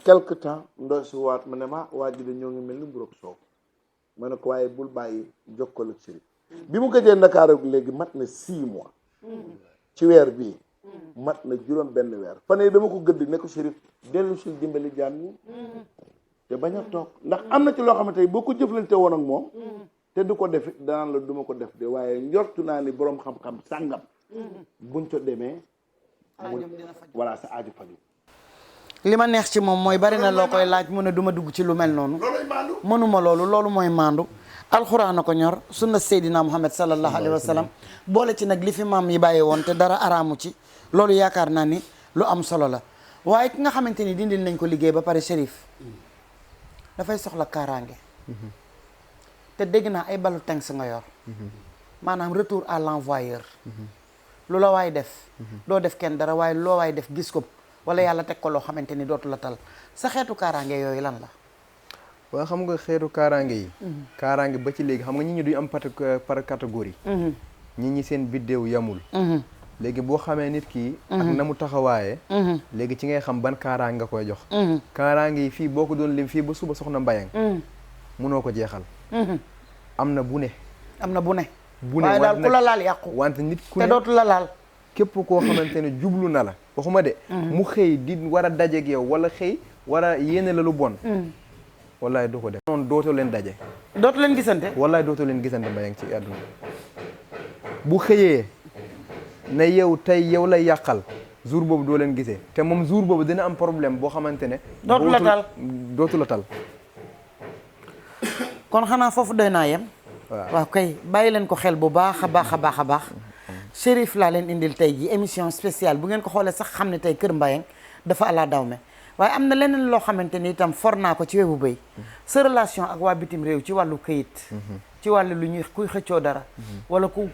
quelque temps ndox si waat ma ne ma waa ji de ñoo ngi mel ni mburoog soow ma ne ko waaye bul bàyyi jokkal ak Chérif bi mu gëjee Ndakaaru léegi mat na 6 mois ci weer bii mat na juróom benn weer fan yii dama ko gëdd ne ko Chérif dellu si dimbali jaam ñi te bañ a toog ndax am na ci loo xamante ni boo ko jëflante woon ak moom te du ko def it danaan la du ma ko def de waaye njortu naa ni boroom xam-xam sàngam buñ ko demee voilà sa aaju faju li ma neex ci moom mooy bari na loo koy laaj mu ne du ma dugg ci lu mel noonu mënuma loolu mooy maandu alxuraan a ko ñor sunna Seydina Muhammad sallallahu alayhi wa sallam boole ci nag li fi maam yi bàyyi woon te dara araamu ci loolu yaakaar naa ni lu am solo la waaye ki nga xamante ni dindil nañ ko liggéey ba pare Chérif dafay soxla kaaraange te dégg naa ay balu teng nga yor maanaam retour à l'envoyeur lu la waay def doo def kenn dara waaye loo waay def gis ko wala yàlla teg ko loo xamante ni dootu la tal sa xeetu kaaraange yooyu lan la waaw xam nga xeetu kaaraange yi kaaraange ba ci léegi xam nga nit ñi duñu am par catégorie nit ñi seen biddéew yamul léegi boo xamee nit ki ak na mu taxawaaye léegi ci ngay xam ban kaaraange nga koy jox kaaraange yi fii boo ko doon lim fii ba suba soxna Mbayang munoo ko jeexal am na bu ne waaye daal ku la laal yàqu wante nit ku ne te dootu la laal képp koo xamante ne jublu na la waxuma de mu xëy di war a dajeeg yow wala xëy war a yéene la lu bon wallaay doo ko def noonu dootoo leen daje dootu leen gisante wallaay dootoo leen gisante Mbayang ci àdduna bu xëyee ne yow tey yow lay yàqal jour boobu doo leen gisee te moom jour boobu dina am problème boo xamante ne dootu la tal kon xanaa foofu doy naa yem waaw kay bàyyi leen ko xel bu baax a baax a baax a baax Chérif laa leen indil tey ji émission spéciale bu ngeen ko xoolee sax xam ne tey Kër Mbayang dafa ala dawme waaye am na leneen loo xamante ni itam for naa ko ci webu béy sa relation ak waa bitim réew ci wàllu këyit ci wàllu lu ñuy kuy xëccoo dara wala ku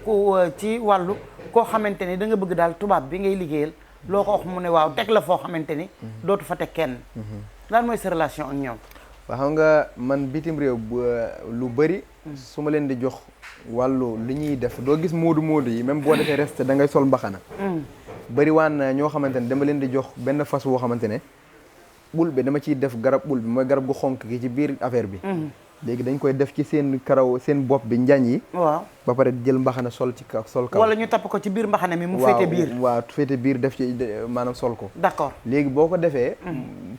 ci wàllu koo xamante ni da nga bëgg daal tubaab bi ngay liggéeyal loo ko wax mu ne waaw teg la foo xamante ni dootu fa teg kenn lan mooy sa relation ak ñoom waaw xam nga man bitim réew lu bëri su ma leen di jox wàllu li ñuy def doo gis moodu yi même boo defee reste da ngay sol mbaxana bëri waan ñoo xamante ne dama leen di jox benn fas woo xamante ne bul bi dama ciy def garab bul bi mooy garab gu xonk gi ci biir affaire bi léegi dañ koy def ci seen karaw seen bopp bi njañ yi waaw ba pare jël mbaxana sol ci kaw sol kaw wala ñu tapp ko ci biir mbaxana mi mu féete biir waaw féete biir def ci maanaam sol ko d'accord léegi boo ko defee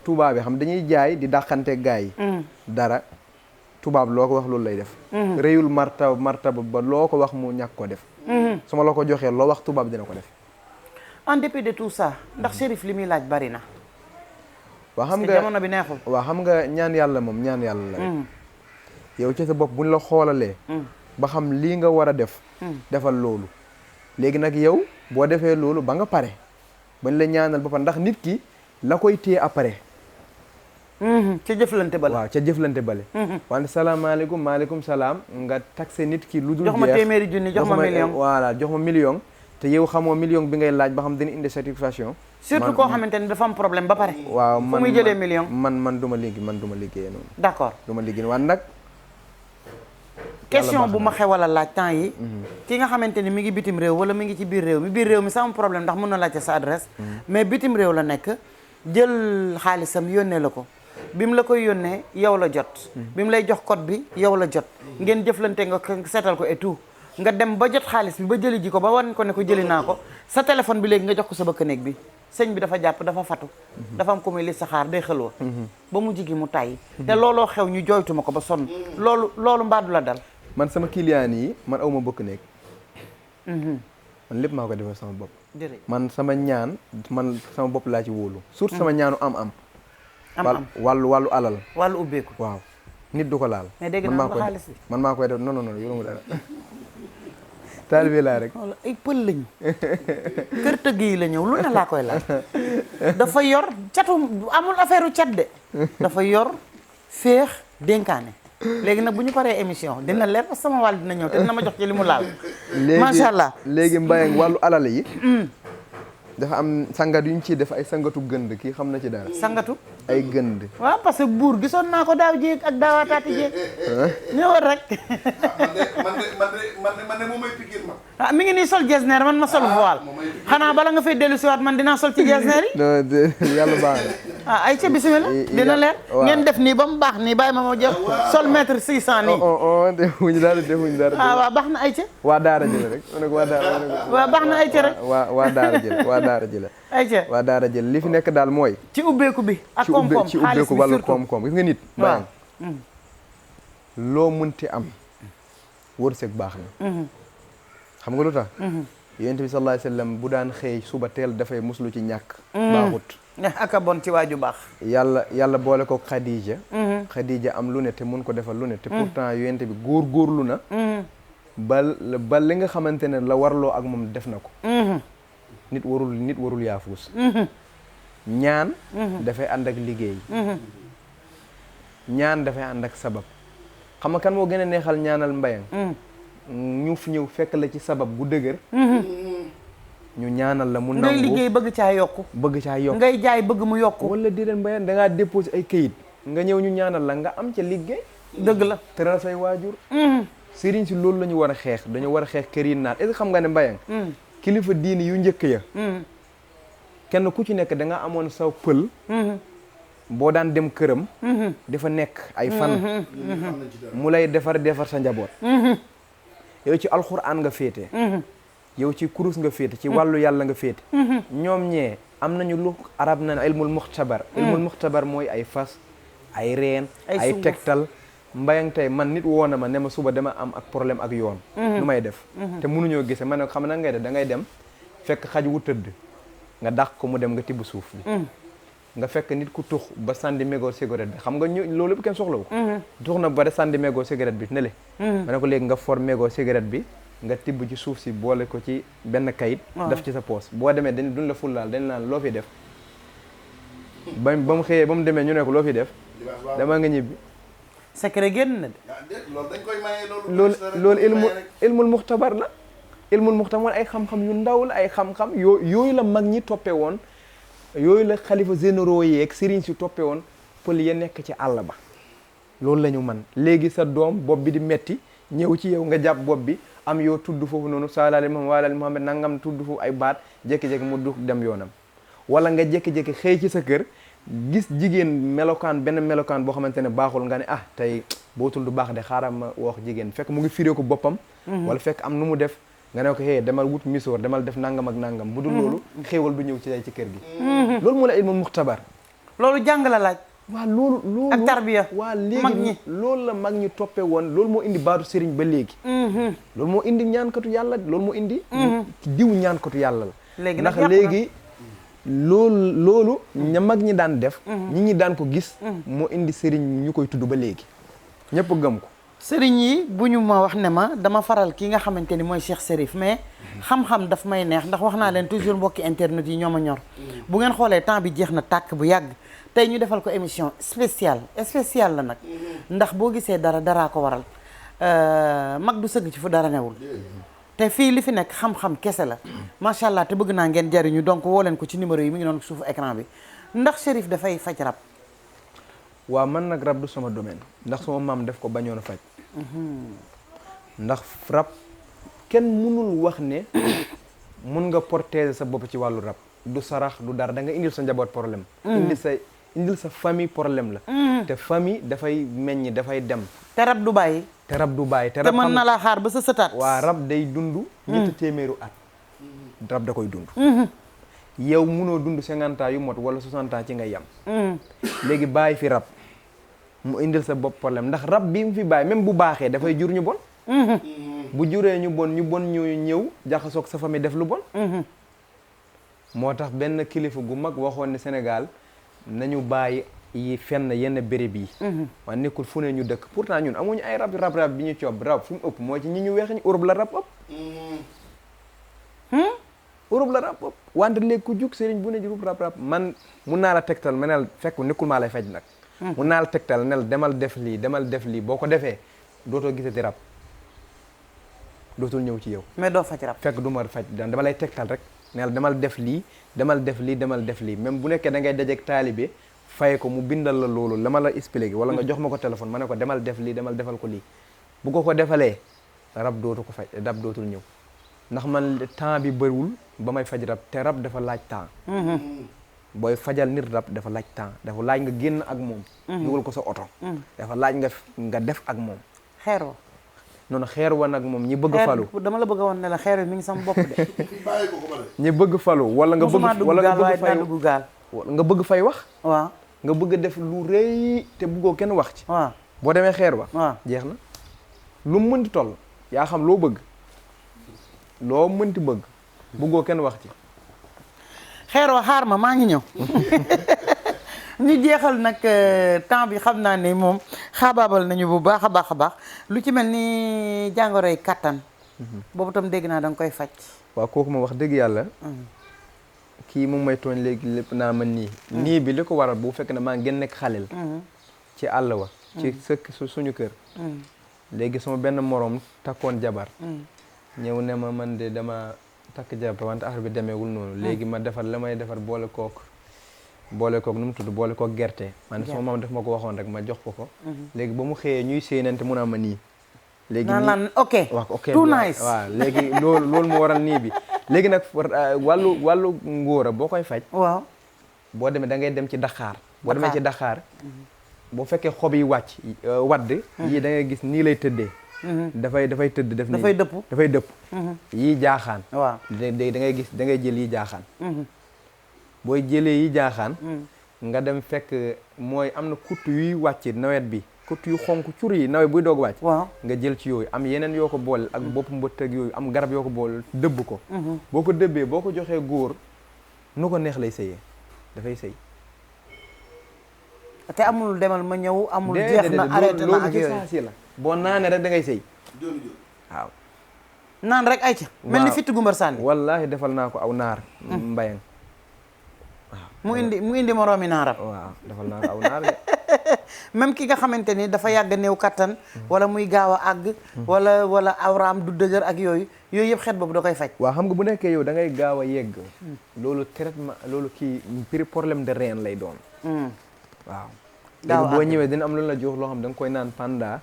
tubaab yi xam dañuy jaay di dàqante gaay yi dara tubaab loo ko wax loolu lay def réyul martaba ba loo ko wax mu ñàkk ko def su ma la ko joxee loo wax tubaab dina ko def en dépit de tout ça ndax Chérif li muy laaj bari na waa xam nga jamono bi neexul waaw xam nga ñaan yàlla moom ñaan yàlla la yow ci sa bopp buñ la xoolalee ba xam lii nga war a def defal loolu léegi nag yow boo defee loolu ba nga pare bañ la ñaanal ba pare ndax nit ki la koy téye après ca jëflante bale waaw ca jëflante bale wante salaamaaleykum maaleykum salaam nga taxe nit ki lu dul jox ma téeméeri junni jox ma million voilà jox ma million te yow xamoo million bi ngay laaj ba xam dina indi satisfaction surtout koo xamante ni dafa am problème ba pare waaw fu muy jëlee million man du ma liggéeyee noonu d'accord du ma liggéey waan nag question bu ma xewal a laaj temps yi ki nga xamante ni mi ngi bitim réew wala mi ngi ci biir réew mi sama problème ndax mën na laajte sa adresse mais bitim réew la nekk jël xaalisam yónnee la ko bi mu la koy yónnee yow la jot bi mu lay jox code bi yow la jot ngeen jëflante nga seetal ko et tout nga dem ba jot xaalis bi ba jëli ji ko ba wan ko ne ko jëli naa ko sa téléphone bi léegi nga jox ko sa bëkk néeg bi sëñ bi dafa jàpp dafa fatu dafa am ko muy li saxaar day xelwa ba mu jigi mu tàyyi te looloo xew ñu jooytuma ko ba sonn loolu mbaadu la dal man sama client yi man awma bëkk néeg man lépp maa ko defal sama bopp man sama ñaan man sama bopp laa ci wóolu surtout sama ñaanu am wàllu alal wàllu ubbeeku waaw nit du ko laal mais dégg naa ko xaalis bi man maa koy def non yoruma dara taalibe laa rek wala ay pël lañu kër tëgg yi la ñëw lu ne laa koy laaj dafa yor catu amul affaire u cat de dafa yor féex dénkaane léegi nag bu ñu paree émission dina leer parce que sama wàll dina ñëw te dina ma jox ci li mu laal macha allah léegi Mbayang wàllu alal yi dafa am sangat yu ñu ciy def ay sangatu gënd kii xam na ci dara sangatu ay gënd waaw parce que buur gisoon naa ko daaw jéeg ak daawaataati jéeg ñëwal rek man de moom may piquer ma ah mi ngi nii sol jesner man ma sol voile xanaa bala nga fay dellu si waat man dinaa sol ci jesner yi yàlla baax na ay ca bismillah dina leer ngeen def nii ba mu baax nii bàyyi ma jël sol mètre 600 nii defuñu dara waaw baax na ay ca waa daara ji la rek waaw baax na ay ca rek waa daara ji la ayca waa daara jël li fi nekk daal mooy ci ubbeeku bi ak koom-koom ci ubbeeku wàllu koom-koom gis nga nit Mbayang loo munti am wërsëg baax na xam nga lu tax yonent bi sallallahu alayhi wasallam bu daan xëy suba teel dafay muslu ci ñàkk baaxut ak a bon ci waaju baax yàlla boole ko Khadija am lu ne te mun ko defal lu ne te pourtant yonent bi góorgóorlu na ba li nga xamante ne la warloo ak moom def na ko nit warul yaafuus ñaan dafay ànd ak liggéey ñaan dafay ànd ak sabab xam nga kan moo gën a neexal ñaanal Mbayang ñu fi ñëw fekk la ci sabab bu dëgër ñu ñaanal la mu nangu ngay liggéey bëgg caa yokku ngay jaay bëgg mu yokku wala di leen Mbayang da ngaa déposé ay këyit nga ñëw ñu ñaanal la nga am ca liggéey dëgg la teral say waajur sëriñ si loolu la ñu war a xeex dañu war a xeex kër yi naat est-ce que xam nga ne Mbayang kilifa diini yu njëkk ya kenn ku ci nekk da nga amoon sa pël boo daan dem këram dafa nekk ay fan mu lay defar sa njaboot yow ci alxuraan nga féete yow ci kurus nga féete ci wàllu yàlla nga féete ñoom ñee am nañu lu arab na ilmul muxtabar mooy ay fas ay reen ay tegtal Mbayang tey man nit woona ma ne ma suba dama am ak problème ak yoon lu may def te mënuñoo gise ma ne xam na ngay def da ngay dem fekk xaj wu tëdd nga dàq ko mu dem nga tibb suuf bi nga fekk nit ku tux ba sànni mégot cigarette bi xam nga ñu loolu yëpp kenn soxlawu tux na ba sànni mégot cigarette bi ne le ma ne ko léegi nga for mégot cigarette bi nga tibb ci suuf si boole ko ci benn kayit def ci sa poos boo demee dañ duñ la fullaal dañ naan loo fi def ba mu xëyee ba mu demee ñu ne ko loo fi def dama nga ñibbi secret génn na de. loolu dañ koy maye loolu ilmul muxtabar la ilmul muxtabar ay xam-xam yu ndaw la ay xam-xam yooyu la mag ñi toppe woon yooyu la xalifa généraux yeeg sëriñ si toppe woon pël ya nekk ci àll ba loolu la ñu man léegi sa doom bopp bi di metti ñëw ci yow nga jàpp bopp bi am yoo tudd foofu noonu salaali Muhammad waalaali Muhammad nangam tudd foofu ay baat jékki-jékki mu du dem yoonam wala nga jékki-jékki xëy ci sa kër gis jigéen melokaan benn melokaan boo xamante ne baaxul nga ne ah tey bootul du baax de xaaral ma wax jigéen fekk mu ngi firee ko boppam wala fekk am nu mu def nga ne ko hey demal wut misoor demal def nangam ak nangam bu dul loolu xéewal du ñëw ci kër gi loolu moo la ilmul muxtabar loolu jàng la laaj waaw loolu ak tarbiya waa mag ñi léegi loolu la mag ñi toppe woon loolu moo indi baatu sëriñ ba léegi loolu moo indi ñaankatu yàlla loolu moo indi diw ñaankatu yàlla la léegi ndax léegi loolu ña mag ñi daan def ñi daan ko gis moo indi sëriñ ñu koy tudd ba léegi ñëpp gëm ko sëriñ yi bu ñu ma wax ne ma dama faral ki nga xamante ni mooy Cheikh Chérif mais xam-xam daf may neex ndax wax naa leen toujours mbokki internet yi ñoo ma ñor bu ngeen xoolee temps bi jeex na tàkk bu yàgg tey ñu defal ko émission spéciale la nag ndax boo gisee daraa ko waral mag du sëgg ci fu dara newul te fii li fi nekk xam-xam kese la macha allah te bëgg naa ngeen jariñu donc woo leen ko ci numéro yi mi ngi noonu suufu écran bi ndax Chérif dafay faj rab. waaw man nag rab du sama domaine ndax sama maam def ko bañoon a faj ndax rab kenn mënul wax ne mun nga protéger sa bopp ci wàllu rab du sarax du dara da nga indil sa njaboot problème indil sa famille problème la te famille dafay meññ dafay dem te rab du bàyyi te mën na laa xaar ba sa sëtaat waa rab day dund ñetti téeméeru at rab da koy dund yow munoo dund 50 ans yu mot wala 60 ans ci nga yem léegi bàyyi fi rab mu indil sa bopp problème ndax rab bi mu fi bàyyi même bu baaxee dafay jur ñu bon bu juree ñu bon ñu ñëw jaxasoog sa famille def lu bon moo tax benn kilifa gu mag waxoon ne Sénégal nañu bàyyi yi fenn yenn béréb yi waaye nekkul fu ne ñu dëkk pourtant ñun amuñu ay rab bi ñu coob rab fu mu ëpp moo ci ñi ñu weex ñi Europe la rab ëpp Europe la rab ëpp wante léegi ku jug sëriñ bu ne jurub rab man mun naa la tegtal meneel fekk nekkul maa lay faj nag mun naa la tegtal nel demal def lii boo ko defee dootoo gisati rab dootul ñëw ci yow mais doo faj rab fekk du ma faj dama lay tegtal rek neel demal def lii même bu nekkee da ngay dajeeg taalibe fay ko mu bindal la loolu la ma la expliqué wala nga jox ma ko téléphone ma ne ko demal def lii demal defal ko lii bu ko defalee rab dootu ko faj rab dootul ñëw ndax man temps bi bëriwul ba may faj rab te rab dafa laaj temps booy fajal nit rab dafa laaj temps dafa laaj nga génn ak moom dugal ko sa oto dafa laaj nga def ak moom xeeroo noonu xeer wa nag moom ñi bëgg falu dama la bëgg a woon ne la xeer mi ngi sama bopp de ñi bëgg falu wala nga bëgg fay wax waaw nga bëgg a def lu rëy te bëggoo kenn wax ci waaw boo demee xeer wa waaw jeex na lu mu mënti toll yaa xam loo bëgg bëggoo kenn wax ci xeer wa xaar ma maa ngi ñëw ñu jeexal nag temps bi xam naa ne moom xaabaabal nañu bu baax a baax lu ci mel ni jàngoroy kattan boobu tam dégg naa da nga koy faj waaw kooku ma wax dëgg yàlla kii moom may tooñ léegi lépp naa ma nii bi li ko waral bu fekk ne maa ngi nekk xalel ci àll wa ci suñu kër léegi sama benn moroom takkoon jabar ñëw ne ma man de dama takk jabar wante affaire bi demeewul noonu léegi ma defar la may defar boole kook nu mu tudd boole kook gerte man sama maam daf ma ko waxoon rek ma jox ko léegi ba mu xëyee ñuy séenante mun a ma nii léegi naan ok too nice waaw léegi loolu mu waral nii bi léegi nag wàllu ngóora boo koy faj waaw boo demee da ngay dem ci Dakar boo demee ci Dakar boo fekkee xob yi wadd yii da ngay gis nii lay tëddee dafay tëdd def nii dafay dëpp yii jaaxaan waaw da ngay gis da ngay jël yii jaaxaan booy jëlee yi jaaxaan nga dem fekk mooy am na kutt yuy wàcc nawet bi kutt yu xonk cur yi nawet buy doog wàcc waaw nga jël ci yooyu am yeneen yoo ko boole ak bopp mbëtt ak yooyu am garab yoo ko boole dëbb ko boo ko dëbbee boo ko joxee góor nu ko neex lay sëyee dafay sëy. te amul demal ma ñëw amul jeex na arrêté na ak yooyu loolu la boo naanee rek da ngay sëy waaw naan rek ay ca mel ni fitt gumbar sànni wallaahi defal naa ko aw naar mbayang mu indi moroomi naaram waaw defal naa ko aw naar de même ki nga xamante ni dafa yàgg néew kattan wala muy gaaw a àgg wala awraam du dëgër ak yooyu yëpp xeet boobu da koy faj waaw xam nga bu nekkee yow da ngay gaaw a yegg loolu traitement loolu kii problème de rein lay doon waaw léegi boo ñëwee dina am lu la jox loo xam da nga koy naan pendant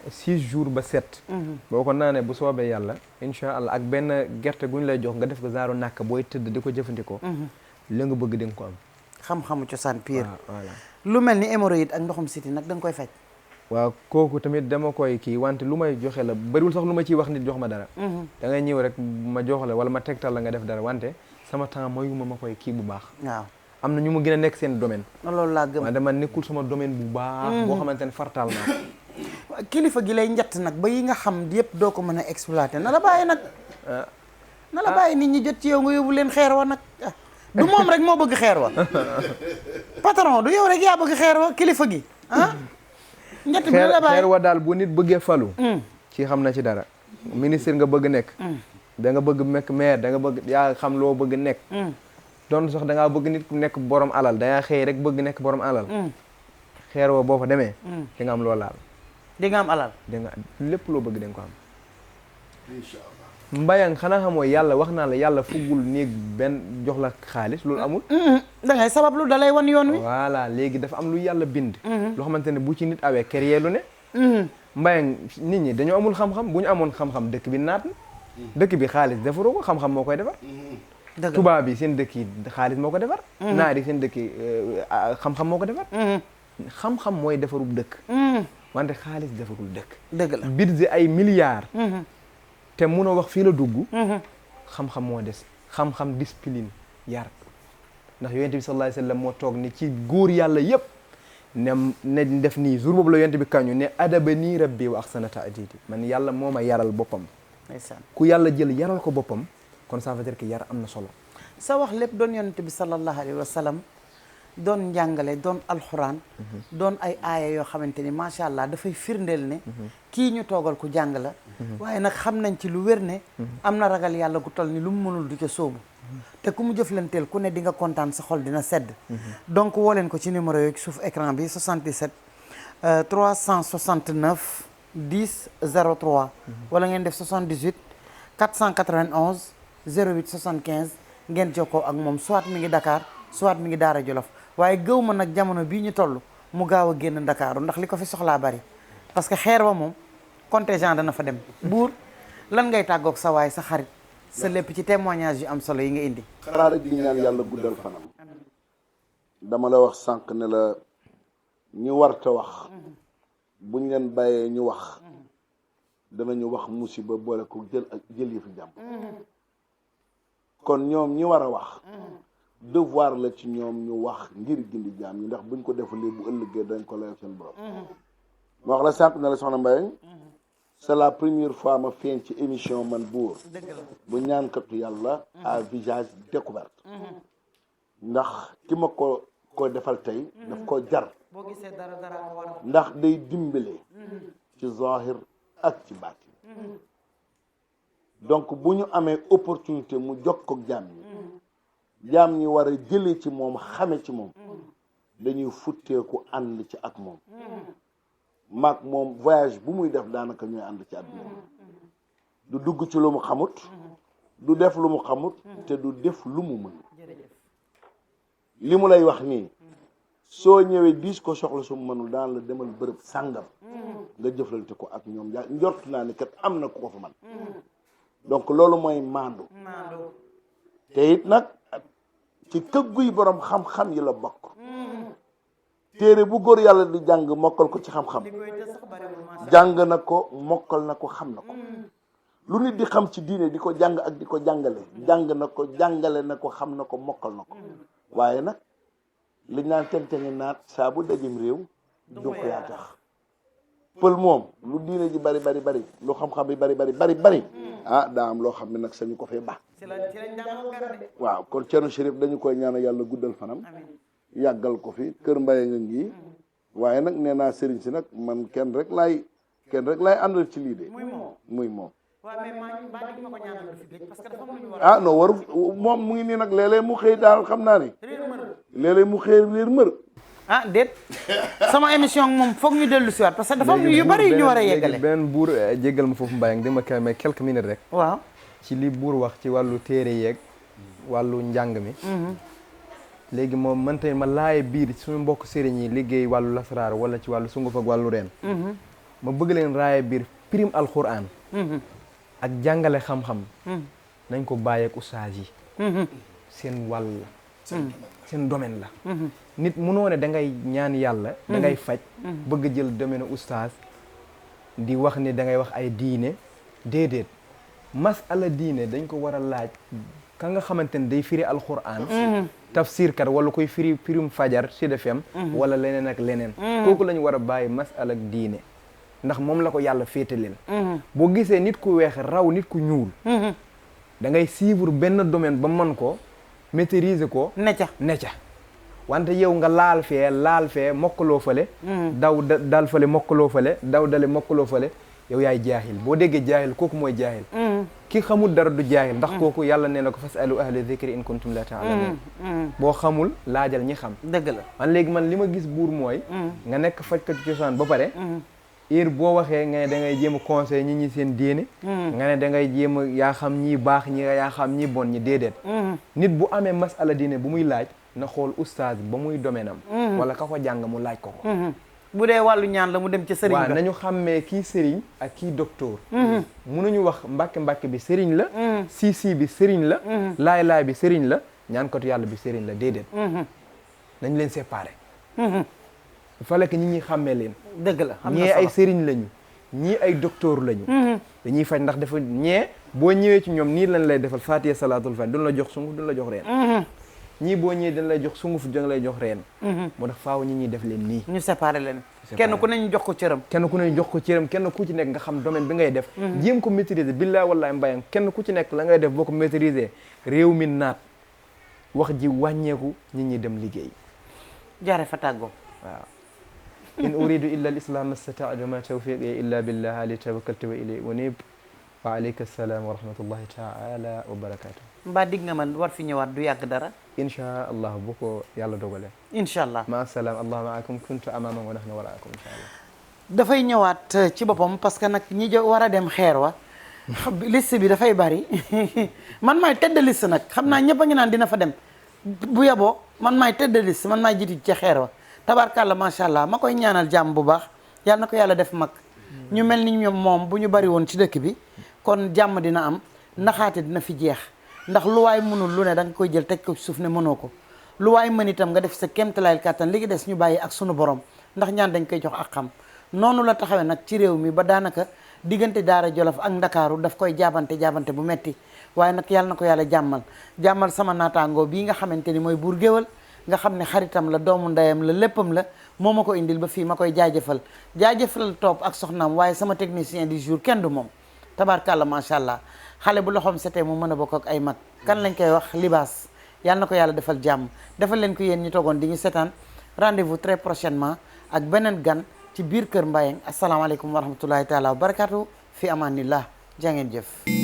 6 jours ba 7 boo ko naanee bu soobee yàlla incha allah ak benn gerte gu ñu lay jox nga def ko zaaru nàkk booy tëdd di ko jëfandikoo la nga bëgg di nga ko am xam-xamu cosaan pire voilà lu mel ni hémorroïde ak ndoxum siti nag da nga koy faj waaw kooku tamit dama koy kii wante lu may joxe la bariwul sax lu ma ciy wax nit jox ma dara da ngay ñëw rek ma jox la wala ma tegtal la nga def dara wante sama temps mayuma ma koy kii bu baax waaw am na ñu mu gën a nekk seen domaine loolu laa gëm waaye dama nekkul sama domaine bu baax boo xamante ne fartaal naa ko kilifa gi lay njatt nag ba yi nga xam yëpp doo ko mën a exploiter na la bàyyi nag na la bàyyi nit ñi jot ci yow nga yóbbu leen xeer wa nag du moom rek moo bëgg xeer wa patron du yow rek yaa bëgg xeer wa kilifa gi njatt bi na la bàyyi xeer wa daal bu nit bëggee falu ci xam na ci dara ministre nga bëgg nekk da nga bëgg nekk maire da nga bëgg yaa xam loo bëgg nekk doon sax da ngaa bëgg nit ku nekk borom alal da ngaa xëy rek bëgg nekk borom alal xeer wa boo fa demee di nga am loo laal di nga am alal di nga lépp loo bëgg da nga ko am mbayang xanaa xamoo yàlla wax naa la yàlla fuggul néeg benn jox la xaalis loolu amul da ngay sabablu da lay wan yoon wi voilà léegi dafa am lu yàlla bind loo xamante ne bu ci nit awee kër yeelu ne mbayang nit ñi dañoo amul xam-xam bu ñu amoon xam-xam dëkk bi naat na dëkk bi xaalis defaru ko xam-xam moo koy defar tubaab yi seen dëkk yi xaalis moo ko defar naar yi seen dëkk yi xam-xam moo ko defar xam-xam mooy defarub dëkk wante xaalis defarul dëkk dëgg la budget ay milliards te munoo wax fii la dugg xam-xam moo des xam-xam discipline yar ndax yonent bi sallallahu alayhi wa sallam moo toog ni ci góor yàlla yëpp ne def nii jour boobu la yonent bi kañu ne adaba nii rabbi wa ahsana ta'dibi man yàlla moo ma yaral boppam ku yàlla jël yaral ko boppam kon ça veut dire que yar am na solo sa wax lépp doon yonent bi sallallahu alayhi wa sallam doon njàngale doon alxuraan doon ay aaya yoo xamante ni macha allah dafay firndeel ne kii ñu toogal ku jàng la waaye nag xam nañ ci lu wér ne am na ragal yàlla gu toll ni lu mu mënul du ca sóobu te ku mu jëflanteel ku ne di nga kontaan sa xol dina sedd donc woo leen ko ci numéro yooyu suuf écran bi 77 369 10 03 wala ngeen def 78 491 08 75 ngeen jokkoo ak moom soit mi ngi Dakar soit mi ngi Daara Jolof waaye gëw ma nag jamono bii ñu toll mu gaaw a génn Ndakaaru ndax li ko fi soxlaa bari parce que xeer wa moom contingent dana fa dem buur lan ngay tàggoog sa waay sa xarit sa lépp ci témoignage yu am solo yi nga indi xanaa rek di ñaan yàlla guddal fanam dama la wax sànq ne la ñu warta wax buñ leen bàyyee ñu wax danañu wax musiba boole ko jël yi fi jàmm kon ñoom ñi war a wax devoir la ci ñoom ñu wax ngir gindi jaam ñi ndax buñ ko defulee bu ëllëgee dañ ko layoo seen borom ma wax la sànq ne la soxna Mbaye c'est la première fois ma feeñ ci émission man buur bu ñaankatu yàlla à visage découvert ndax ki ma ko defal tey daf ko jar boo gisee dara ko war ndax day dimbale ci zahir ak ci baatin donc bu ñu amee opportunité mu jokk ak jaam ñi war a jëlee ci moom xame ci moom dañuy futteeku ànd ci ak moom maag moom voyage bu muy def daanaka ñooy ànd ci àdduna du dugg ci lu mu xamut du def lu mu xamut te du def lu mu mën li mu lay wax nii soo ñëwee diis ko soxla su mu mënul daan la demal bërëb sàngam nga jëflante ko ak ñoom yaa njort naa ni kat am na ku ko fa man donc loolu mooy maandu te it nag ci këgguy borom xam-xam yi la bokk téere bu góor yàlla di jàng mokkal ko ci xam-xam jàng na ko mokkal na ko xam na ko lu nit di xam ci diine di ko jàng ak di ko jàngale jàng na ko jàngale na ko xam na ko mokkal na ko waaye nag li naan tente-ngi naat saa bu dajim réew du ko yaa tax pël moom lu diine ji bari bari bari lu xam-xam bi bari bari bari bari ah daa am loo xam ne nag sañu ko fee baax waaw kon Thierno Chérif dañu koy ñaanal yàlla guddal fanam yàggal ko fi kër Mbaye nga ngi waaye nag nee naa sëriñ si nag man kenn rek laay àndal ci lii de muy moom ah non waru moom mu ngi nii nag léeg-léeg mu xëy daal xam naa ni léeg-léeg mu xëy réer mër ah déet sama émission moom foog ñu dellu si waat parce que dafa am yu bari yu ñu war a yeggale benn buur jéggal ma foofu Mbaye di ma kay may quelques minutes rek waaw ci li buur wax ci wàllu téere yeeg wàllu njàng mi léegi moom man tey ma laaye biir suñu mbokk sëriñ yi liggéey wàllu lasraar wala ci wàllu sunguf ak wàllu reen ma bëgg leen raaye biir prime alquran ak jàngale xam-xam nañ ko bàyyeek ustaas yi seen wàll la seen domaine la nit munoo ne da ngay ñaan yàlla da ngay faj bëgg jël domaine ustaas di wax ni da ngay wax ay diine déedéet masala diine dañ ko war a laaj ka nga xamante ne day firi alquran tafsir kat wala koy firim fajar Sud FM wala leneen ak leneen kooku lañu war a bàyyi masala ak diine ndax moom la ko yàlla féete leen boo gisee nit ku weex raw nit ku ñuul da ngay suivre benn domaine ba mën ko maîtriser ko ne ca wante yow nga laal fee mokkaloo fale daw dal fale mokkaloo fale daw dale mokkaloo fale yow yaay jaahil boo déggee jaahil kooku mooy jaahil ki xamul dara du jaahil ndax kooku yàlla nee na ko fasalu ahla dhikri in kuntum la ta'lamun boo xamul laajal ñi xam dëgg la man léegi man li ma gis buur mooy nga nekk fajkatu cosaan ba pare heure boo waxee nga ne da ngay jéem a conseil ñi seen diine nga ne da ngay jéem a yaa xam ñi baax ñi yaa xam ñi bon ñi déedéet nit bu amee masala diine bu muy laaj na xool oustaz ba muy domaine am wala ka ko jàng mu laaj ko bu dee wàllu ñaan la mu dem ci sëriñ waaw nañu xàmmee kii sëriñ ak kii docteur mënuñu wax mbàkke bi sëriñ la si bi sëriñ la laay bi sëriñ la ñaankatu yàlla bi sëriñ la déedéet nañ leen séparé il fallait que ñi xàmmee leen dëgg la ñee ay sëriñ lañu ñii ay docteur lañu dañuy faj ndax dafa ñee boo ñëwee ci ñoom nii lañ lay defal fatiha salatul fatiha duñ la jox sunguf duñ la jox reen ñii boo ñëwee dañ lay jox sunguf dañ lay jox reen moo tax faaw ñi ñuy def leen nii ñu séparé leen kenn ku ne ñu jox ko cëram kenn ku ci nekk nga xam domaine bi ngay def jéem ko maîtriser billahi wallahi mbayam kenn ku ci nekk la ngay def boo ko maîtriser réew mi naat wax ji wàññeeku ñi ñi dem liggéey jaare fa tàggoo waaw in uridu illa al islam mastata'tu ma tawfiqi illa billah alayhi tawakkaltu wa ilayhi unib wa alayka assalam wa rahmatullahi ta'ala wa barakatuh mbaa dig nga man war fi ñëwaat du yàgg dara insha allah bu ko yàlla dogalee insha allah ma assalam allah ma'akum kuntu amama wa nahnu wara'akum insha allah dafay ñëwaat ci boppam parce que nag ñi war a dem xeer wa liste bi dafay bari man maay tedd liste nag xam naa ñëpp a ngi naan dina fa dem bu yeboo man maay tedd liste man maay jiitu ci xeer wa tabarkàlla macha allah ma koy ñaanal jàmm bu baax yàlla na ko yàlla def mag ñu mel ni ñoom moom bu ñu bari woon ci dëkk bi kon jàmm dina am naxaate dina fi jeex ndax lu waay mënul lu ne da nga koy jël teg ko ci suuf ne mënoo ko lu waay mën itam nga def sa kéemtalaayal kàttan li des ñu bàyyi ak sunu borom ndax ñaan dañ koy jox ak xam noonu la taxawee nag ci réew mi ba daanaka diggante Daara Jolof ak Ndakaaru daf koy jaabante bu metti waaye nag yàlla na ko yàlla jàmmal sama naataangoo bii nga xamante ni mooy buur géwal nga xam ne xaritam la doomu ndeyam la léppam la moo ma ko indil ba fii ma koy jaajëfal topp ak soxnaam waaye sama technicien du jour kenn du moom tabarkàlla macha allah xale bu loxoom setee mu mën a bokk ak ay mag kan lañ koy wax libaas yàlla na ko yàlla defal jàmm defal leen ko yéen ñi toogoon di ñu setaan rendez-vous très prochainement ak beneen gan ci biir Kër Mbayang asalaamaaleykum wa rahmatullahi taala wa barakatuh fi amanillah jaa ngeen jëf